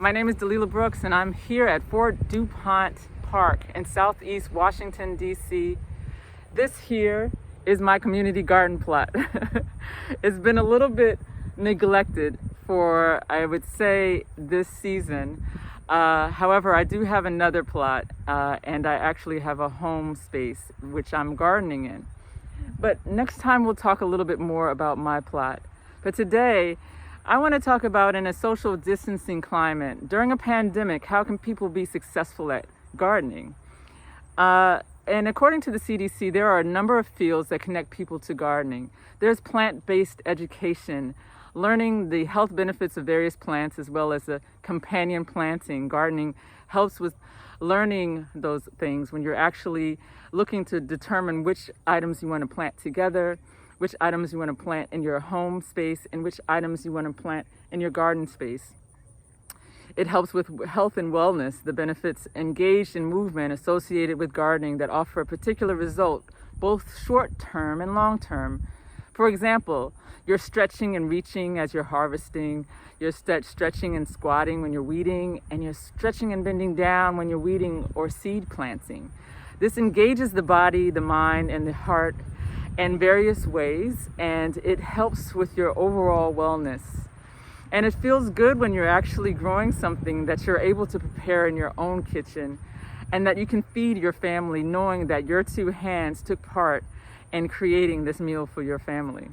My name is Delila Brooks, and I'm here at Fort DuPont Park in Southeast Washington, D.C. This here is my community garden plot. It's been a little bit neglected for, I would say, this season. However, I do have another plot, and I actually have a home space which I'm gardening in. But next time we'll talk a little bit more about my plot. But today, I want to talk about, in a social distancing climate, during a pandemic, how can people be successful at gardening? And according to the CDC, there are a number of fields that connect people to gardening. There's plant-based education, learning the health benefits of various plants, as well as the companion planting. Gardening helps with learning those things when you're actually looking to determine which items you want to plant together, which items you want to plant in your home space, and which items you want to plant in your garden space. It helps with health and wellness, the benefits engaged in movement associated with gardening that offer a particular result, both short-term and long-term. For example, you're stretching and reaching as you're harvesting, you're stretching and squatting when you're weeding, and you're stretching and bending down when you're weeding or seed planting. This engages the body, the mind, and the heart in various ways, and it helps with your overall wellness. And it feels good when you're actually growing something that you're able to prepare in your own kitchen, and that you can feed your family knowing that your two hands took part in creating this meal for your family.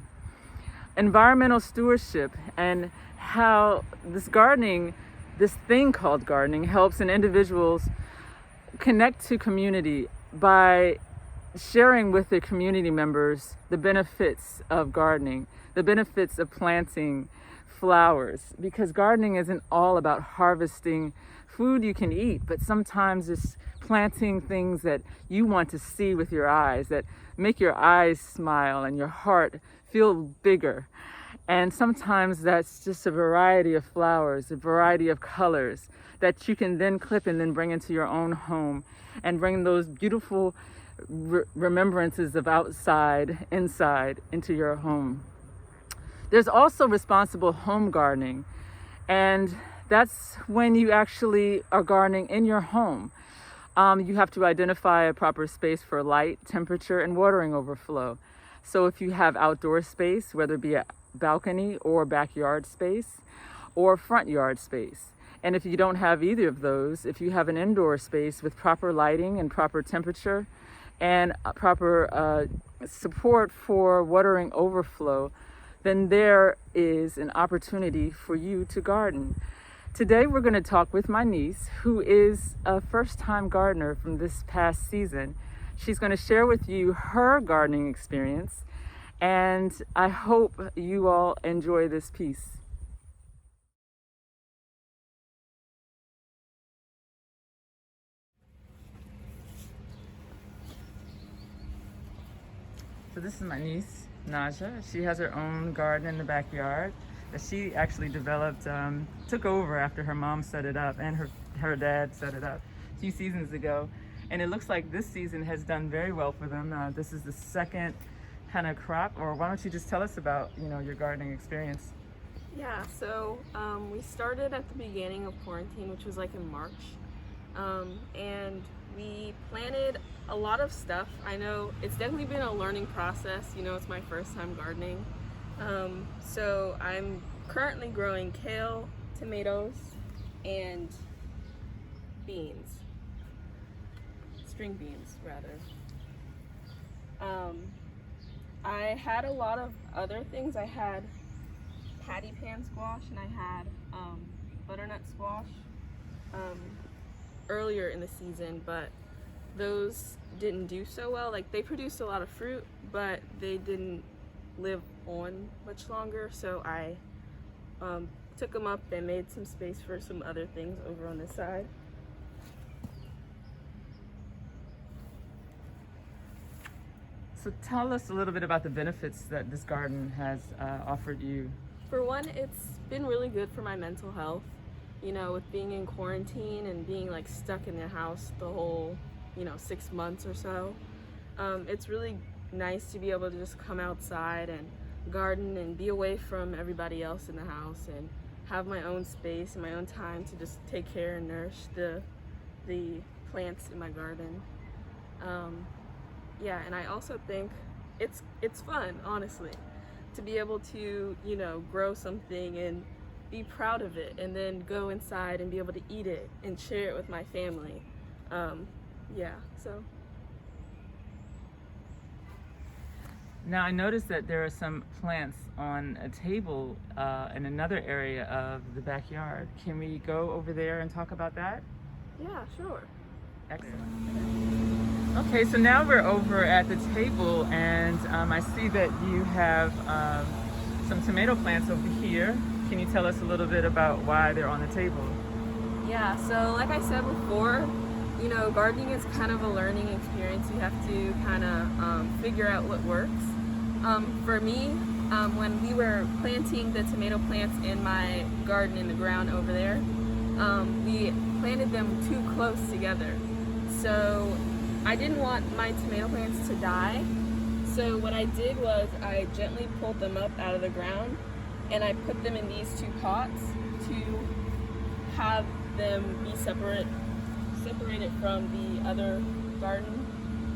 Environmental stewardship, and how this thing called gardening, helps an individuals connect to community by sharing with their community members the benefits of gardening, the benefits of planting flowers, because gardening isn't all about harvesting food you can eat, but sometimes it's planting things that you want to see with your eyes, that make your eyes smile and your heart feel bigger. And sometimes that's just a variety of flowers, a variety of colors that you can then clip and then bring into your own home and bring those beautiful remembrances of inside into your home. There's also responsible home gardening, and that's when you actually are gardening in your home. You have to identify a proper space for light, temperature, and watering overflow. So if you have outdoor space, whether it be a balcony or backyard space or front yard space, and if you don't have either of those, if you have an indoor space with proper lighting and proper temperature and proper support for watering overflow, then there is an opportunity for you to garden. Today we're going to talk with my niece, who is a first-time gardener from this past season. She's going to share with you her gardening experience, and I hope you all enjoy this piece. So this is my niece, Naja. She has her own garden in the backyard that she actually developed, took over after her mom set it up and her dad set it up 2 seasons ago. And it looks like this season has done very well for them. This is the second kind of crop. Or why don't you just tell us about, your gardening experience? Yeah, so we started at the beginning of quarantine, which was like in March. And we planted a lot of stuff. I know it's definitely been a learning process. It's my first time gardening. So I'm currently growing kale, tomatoes, and beans. String beans, rather. I had a lot of other things. I had patty pan squash and I had butternut squash earlier in the season, but those didn't do so well. Like, they produced a lot of fruit, but they didn't live on much longer, so I took them up and made some space for some other things over on this side. So tell us a little bit about the benefits that this garden has offered you. For one, it's been really good for my mental health. With being in quarantine and being like stuck in the house the whole 6 months or so, it's really nice to be able to just come outside and garden and be away from everybody else in the house and have my own space and my own time to just take care and nourish the plants in my garden. Yeah, and I also think it's fun, honestly, to be able to, you know, grow something and be proud of it, and then go inside and be able to eat it and share it with my family. Yeah, so. Now I noticed that there are some plants on a table in another area of the backyard. Can we go over there and talk about that? Yeah, sure. Excellent. Okay, so now we're over at the table, and I see that you have some tomato plants over here. Can you tell us a little bit about why they're on the table? Yeah, so like I said before, you know, gardening is kind of a learning experience. You have to kind of figure out what works. For me, when we were planting the tomato plants in my garden in the ground over there, we planted them too close together. So I didn't want my tomato plants to die. So what I did was I gently pulled them up out of the ground, and I put them in these two pots to have them be separated from the other garden.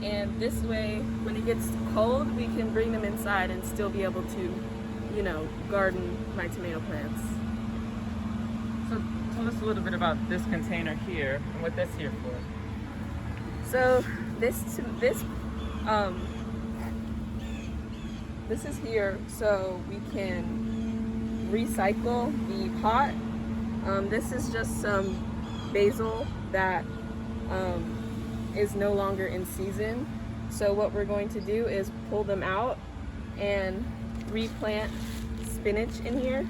And this way, when it gets cold, we can bring them inside and still be able to, you know, garden my tomato plants. So tell us a little bit about this container here and what that's here for. So this is here so we can recycle the pot. This is just some basil that is no longer in season. So what we're going to do is pull them out and replant spinach in here.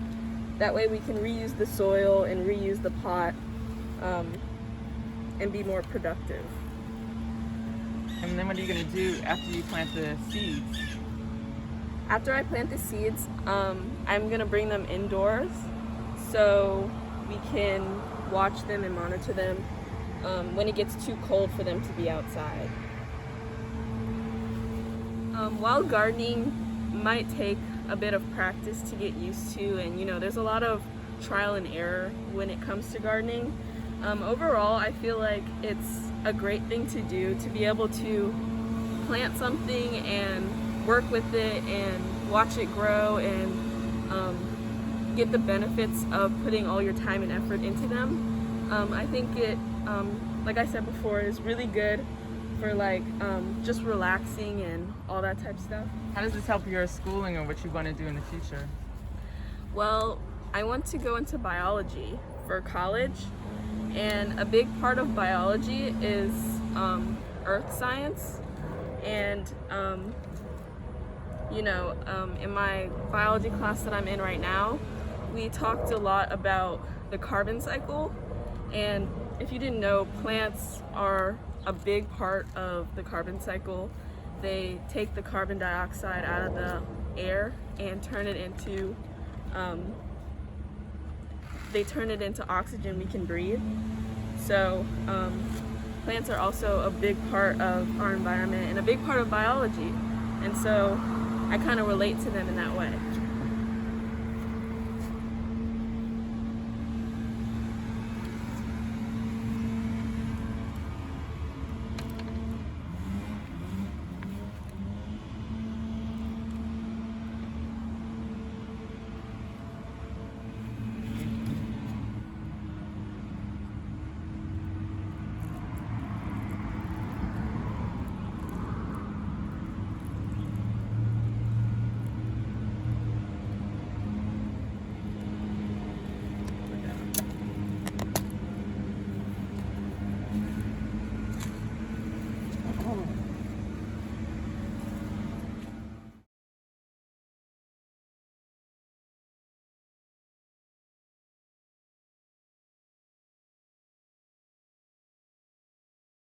That way we can reuse the soil and reuse the pot and be more productive. And then what are you going to do after you plant the seeds? After I plant the seeds, I'm going to bring them indoors so we can watch them and monitor them when it gets too cold for them to be outside. While gardening might take a bit of practice to get used to, and you know, there's a lot of trial and error when it comes to gardening, overall I feel like it's a great thing to do, to be able to plant something and work with it and watch it grow and get the benefits of putting all your time and effort into them. I think it, like I said before, is really good for like just relaxing and all that type of stuff. How does this help your schooling or what you want to do in the future? Well, I want to go into biology for college, and a big part of biology is earth science. And you know, in my biology class that I'm in right now, we talked a lot about the carbon cycle. And if you didn't know, plants are a big part of the carbon cycle. They take the carbon dioxide out of the air and turn it into oxygen we can breathe. So plants are also a big part of our environment and a big part of biology. And so I kind of relate to them in that way.